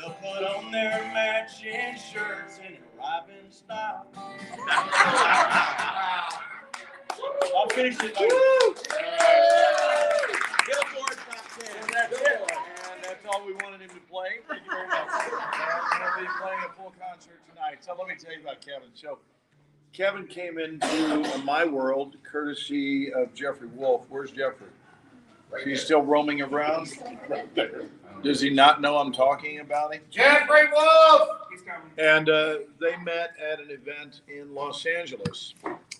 They'll put on their matching shirts and arrive in style. I'll finish it later. Get a board top 10. And that's it. And that's all we wanted him to play. Thank you very much. We'll be playing a full concert tonight. So let me tell you about Kevin. So Kevin came into my world courtesy of Jeffrey Wolf. Where's Jeffrey? He's still roaming around. Does he not know I'm talking about him? Jeffrey Wolf! He's coming. And they met at an event in Los Angeles.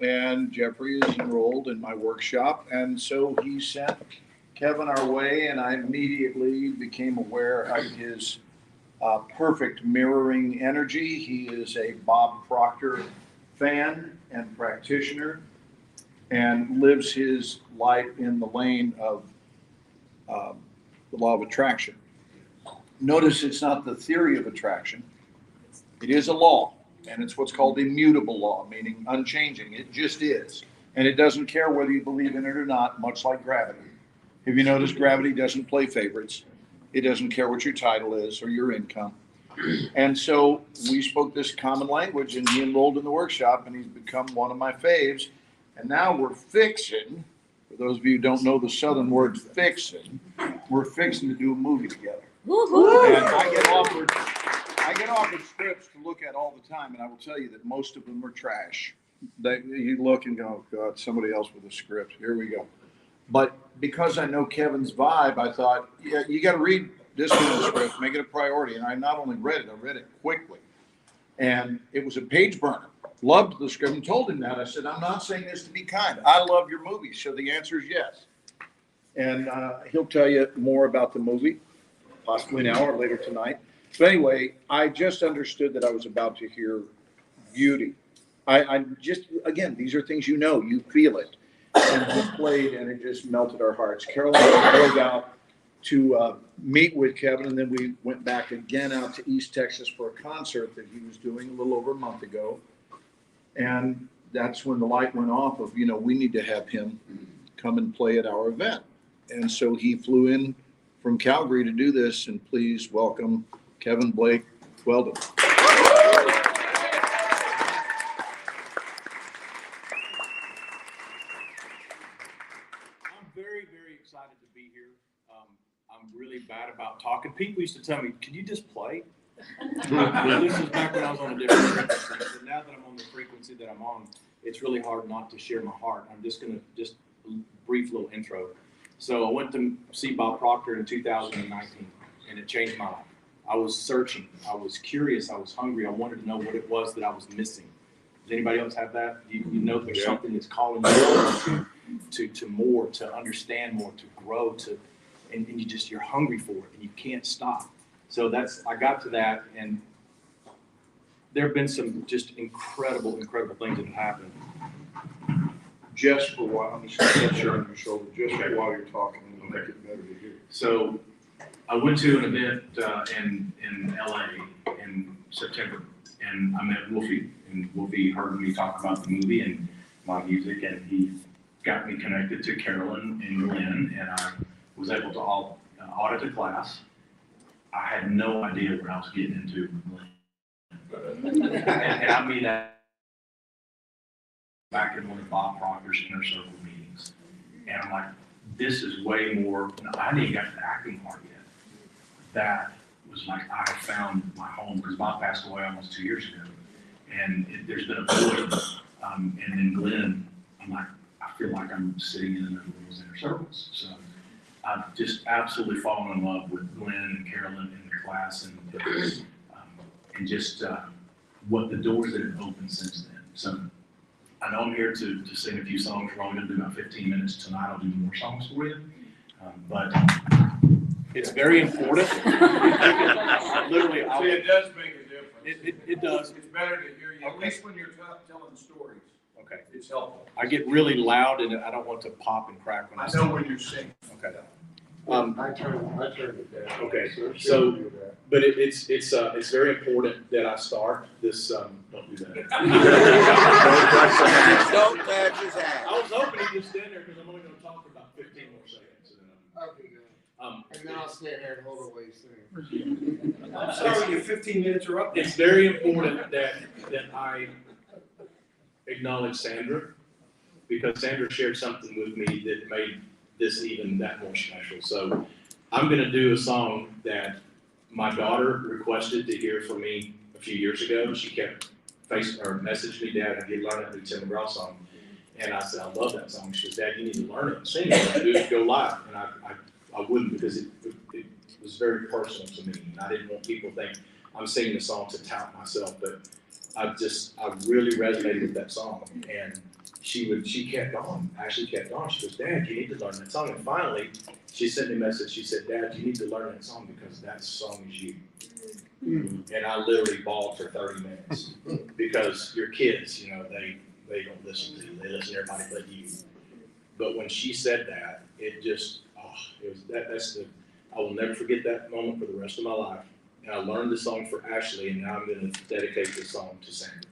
And Jeffrey is enrolled in my workshop. And so he sent Kevin our way, and I immediately became aware of his perfect mirroring energy. He is a Bob Proctor fan and practitioner and lives his life in the lane of the law of attraction. Notice it's not the theory of attraction. It is a law, and it's what's called immutable law, meaning unchanging. It just is. And it doesn't care whether you believe in it or not, much like gravity. Have you noticed gravity doesn't play favorites? It doesn't care what your title is or your income. And so we spoke this common language, and he enrolled in the workshop, and he's become one of my faves. And now we're fixing, for those of you who don't know the Southern word fixing, we're fixing to do a movie together. Woo-hoo. And I get offered scripts to look at all the time, and I will tell you that most of them are trash. You look and go, oh, God, somebody else with a script. Here we go. But because I know Kevin's vibe, I thought, yeah, you got to read this one in the script, make it a priority. And I not only read it, I read it quickly. And it was a page burner. Loved the script and told him that. I said, I'm not saying this to be kind. I love your movie. So the answer is yes. And he'll tell you more about the movie, possibly now or later tonight. But anyway, I just understood that I was about to hear beauty. I just, again, these are things you know, you feel it. And he played, and it just melted our hearts. Carolyn drove out to meet with Kevin, and then we went back again out to East Texas for a concert that he was doing a little over a month ago. And that's when the light went off of, we need to have him come and play at our event. And so he flew in from Calgary to do this, and please welcome Kevin Blake Sheldon. Very, very excited to be here. I'm really bad about talking. People used to tell me, "Can you just play?" This is back when I was on a different frequency. But now that I'm on the frequency that I'm on, it's really hard not to share my heart. I'm just going to a brief little intro. So I went to see Bob Proctor in 2019, and it changed my life. I was searching. I was curious. I was hungry. I wanted to know what it was that I was missing. Does anybody else have that? You know there's something that's calling you to more, to understand more, to grow, and you're hungry for it and you can't stop. So I got to that, and there have been some just incredible things that have happened. Just for a while, I'm just going to touch you on your shoulder, just while you're talking, and it'll make it better to hear. So I went to an event in LA in September, and I met Wolfie, and Wolfie heard me talk about the movie and my music, and he got me connected to Carolyn and Glenn, and I was able to audit a class. I had no idea what I was getting into with Glenn. and I mean that back in one of Bob Proctor's inner circle meetings. And I'm like, this is way more, I hadn't even got to the acting part yet. That was like, I found my home, because Bob passed away almost 2 years ago. And there's been a void. And then Glenn, I'm like, I feel like I'm sitting in another one of those inner circles. So I've just absolutely fallen in love with Glenn and Carolyn in the class, and just what the doors that have opened since then. So I know I'm here to sing a few songs. We're only going to do about 15 minutes tonight. I'll do more songs for you. But it's very important. Literally, See, it does make a difference. It does. It's better to hear you, at least when you're telling stories. Okay. It's helpful. I get really loud, and I don't want to pop and crack when I sing. know when you're singing. Okay. I turned it down. Okay. So But it's very important that I start this. Don't do that. Don't touch his ass. I was hoping he'd just stand there, because I'm only going to talk for about 15 more seconds. And then Okay, good. And then I'll stand here and hold her while you sing. I'm sorry, your 15 minutes are up. It's very important that I acknowledge Sandra, because Sandra shared something with me that made this even that more special. So I'm gonna do a song that my daughter requested to hear from me a few years ago. She kept messaged me, Dad, have you learned that new Tim McGraw song? And I said, I love that song. She goes, Dad, you need to learn it and sing it and do it, go live. And I wouldn't, because it was very personal to me. And I didn't want people to think I'm singing the song to tout myself, but I really resonated with that song. And she kept on, actually kept on. She goes, Dad, you need to learn that song. And finally, she sent me a message. She said, Dad, you need to learn that song because that song is you. And I literally bawled for 30 minutes because your kids, you know, they don't listen to you. They listen to everybody but you. But when she said that, it just, I will never forget that moment for the rest of my life. And I learned the song for Ashley, and now I'm going to dedicate this song to Sandra.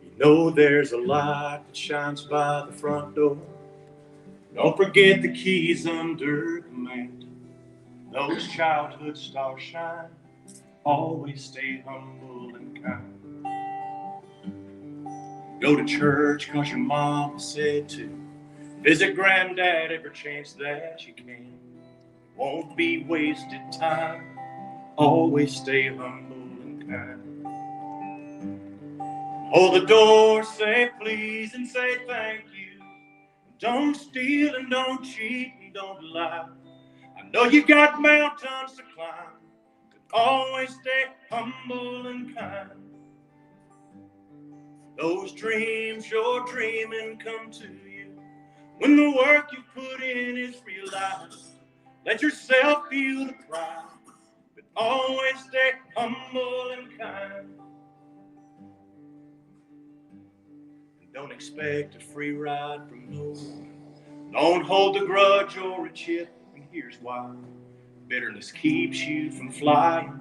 You know there's a light that shines by the front door. Don't forget the keys under the mat. Those childhood stars shine. Always stay humble and kind. Go to church 'cause your mama said to. Visit granddad every chance that you can. Won't be wasted time. Always stay humble and kind. Hold the door, say please and say thank you. Don't steal and don't cheat and don't lie. I know you got mountains to climb, but always stay humble and kind. Those dreams you're dreaming come to you when the work you put in is realized. Let yourself feel the pride, but always stay humble and kind. And don't expect a free ride from no one. Don't hold a grudge or a chip, and here's why. Bitterness keeps you from flying.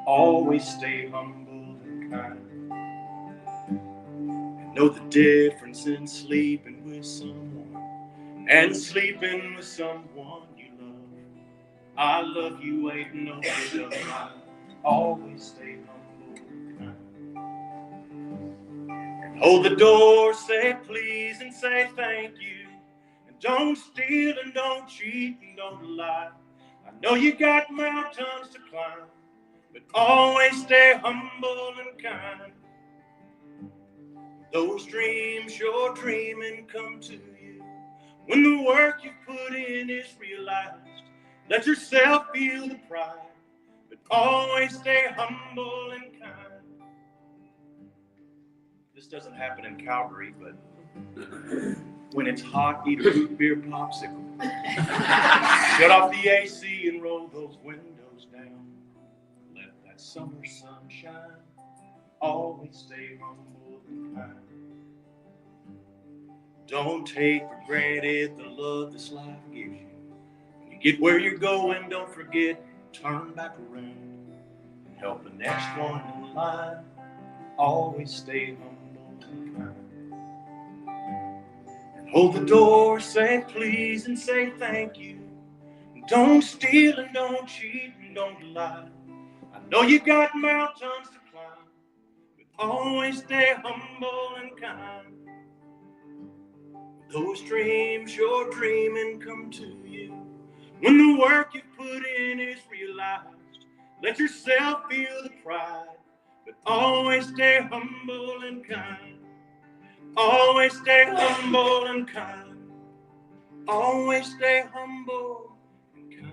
Always stay humble and kind. Know the difference in sleeping with someone and sleeping with someone you love. I love you ain't no good of mine. Always stay humble and kind. And hold the door, say please and say thank you. And don't steal and don't cheat and don't lie. I know you got mountains to climb, but always stay humble and kind. Those dreams you're dreaming come to you when the work you put in is realized. Let yourself feel the pride, but always stay humble and kind. This doesn't happen in Calgary, but when it's hot, eat a root beer popsicle. Shut off the AC and roll those windows down. Let that summer sun shine. Always stay humble and kind. Don't take for granted the love this life gives you. When you get where you're going, don't forget, turn back around and help the next one in line. Always stay humble and kind. And hold the door, say please and say thank you. And don't steal and don't cheat and don't lie. I know you got mountains to climb, but always stay humble and kind. Those dreams you're dreaming come to you when the work you put in is realized. Let yourself feel the pride, but always stay humble and kind. Always stay humble and kind. Always stay humble and kind.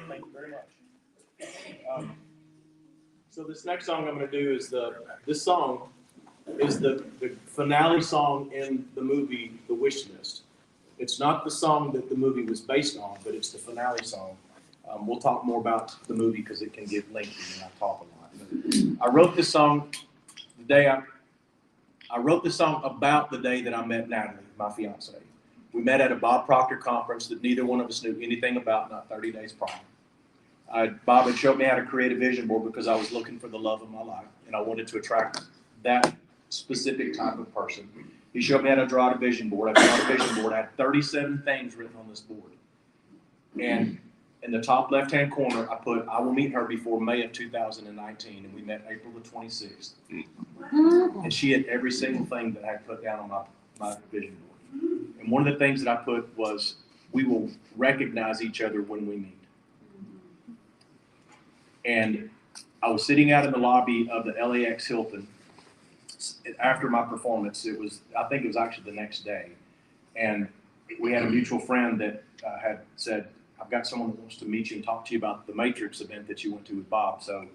Thank you very much. So this next song I'm going to do is this song is the finale song in the movie The Wish List. It's not the song that the movie was based on, but it's the finale song. We'll talk more about the movie because it can get lengthy and I talk a lot. But I wrote this song the day I wrote this song about the day that I met Natalie, my fiance. We met at a Bob Proctor conference that neither one of us knew anything about, not 30 days prior. Bob had showed me how to create a vision board because I was looking for the love of my life, and I wanted to attract that specific type of person. He showed me how to draw a vision board. I drawn a vision board. I had 37 things written on this board. And in the top left-hand corner, I put, I will meet her before May of 2019, and we met April the 26th. And she had every single thing that I had put down on my vision board. And one of the things that I put was, we will recognize each other when we meet. And I was sitting out in the lobby of the LAX Hilton after my performance. I think it was actually the next day. And we had a mutual friend that had said, I've got someone that wants to meet you and talk to you about the Matrix event that you went to with Bob. So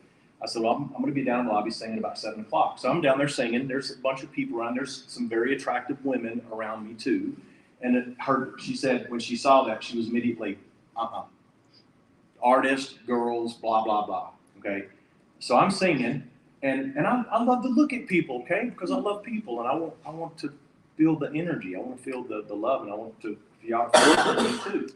I said, well, I'm going to be down in the lobby singing about 7 o'clock. So I'm down there singing. There's a bunch of people around. There's some very attractive women around me too. And she said when she saw that, she was immediately, artist, girls, blah, blah, blah. Okay. So I'm singing, and I love to look at people, okay, because I love people, and I want to feel the energy. I want to feel the love, and I want to y'all feel me too.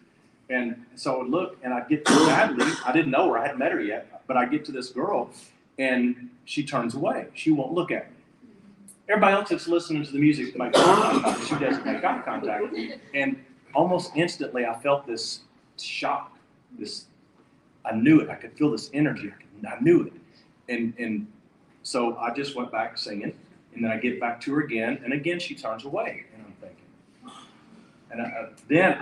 And so I would look, and I'd get to Natalie. I didn't know her. I hadn't met her yet. But I get to this girl, and she turns away. She won't look at me. Everybody else that's listening to the music makes eye contact. She doesn't make eye contact. And almost instantly, I felt this shock. I knew it. I could feel this energy. I knew it. And so I just went back singing. And then I get back to her again. And again, she turns away. And I'm thinking. And then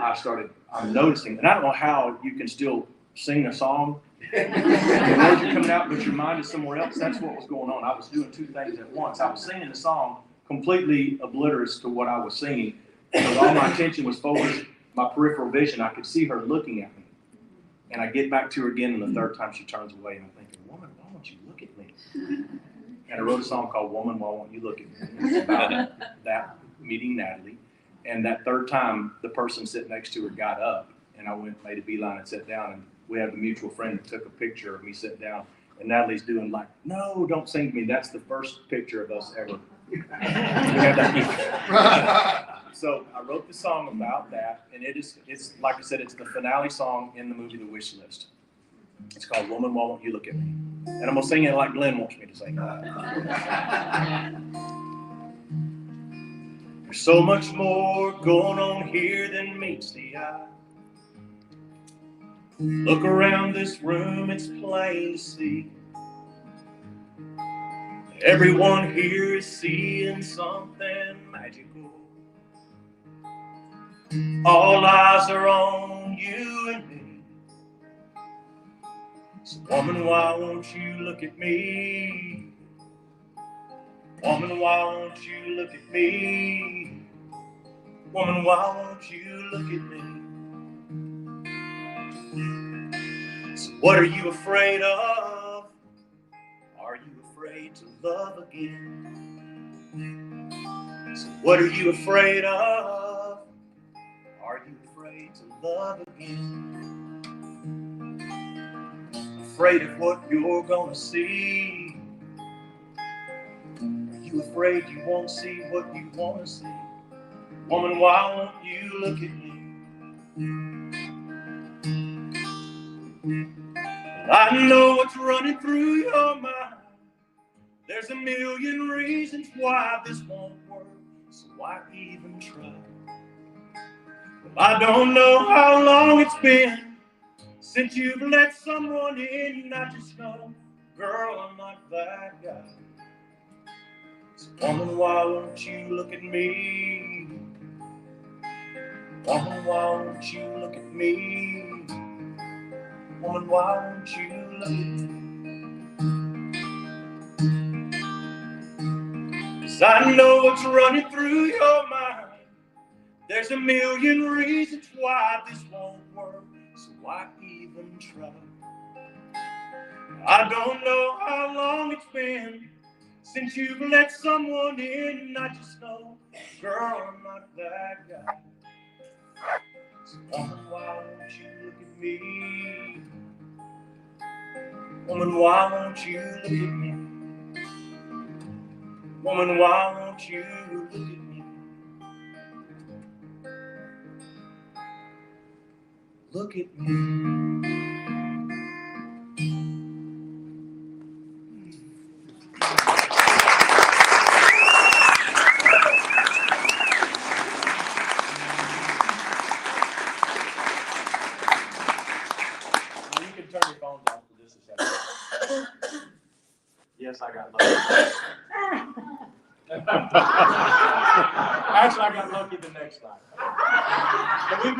I'm noticing. And I don't know how you can still sing a song. The words are coming out, but your mind is somewhere else. That's what was going on. I was doing two things at once. I was singing a song completely oblivious to what I was singing. Because all my attention was focused, my peripheral vision. I could see her looking at me. And I get back to her again, and the third time she turns away. And I'm thinking, woman, why won't you look at me? And I wrote a song called Woman, Why Won't You Look at Me? It's about that meeting Natalie. And that third time, the person sitting next to her got up. And I went, made a beeline and sat down. And we had a mutual friend that took a picture of me sitting down. And Natalie's doing like, no, don't sing to me. That's the first picture of us ever. We had that So I wrote the song about that. And it's like I said, it's the finale song in the movie The Wish List. It's called Woman, Why Won't You Look at Me? And I'm going to sing it like Glenn wants me to sing it. There's so much more going on here than meets the eye. Look around this room, it's plain to see. Everyone here is seeing something magical. All eyes are on you and me. So woman, why won't you look at me? Woman, why won't you look at me? Woman, why won't you look at me? So what are you afraid of? Are you afraid to love again? So what are you afraid of? Are you afraid to love again? Afraid of what you're gonna see? Are you afraid you won't see what you wanna see? Woman, why won't you look at me? I know what's running through your mind. There's a million reasons why this won't work, so why even try? Well, I don't know how long it's been since you've let someone in, and I just know, girl, I'm not that guy. So woman, why won't you look at me? Woman, why won't you look at me? Woman, why won't you look at me? 'Cause I know what's running through your mind. There's a million reasons why this won't work, so why even try? I don't know how long it's been since you've let someone in, I just know, girl, I'm not that guy. So woman, why won't you look at me? Woman, why won't you look at me? Woman, why won't you look at me? Look at me. You can turn your phones off for just a second. Yes, I got lucky. Actually, I got lucky the next night. But we've been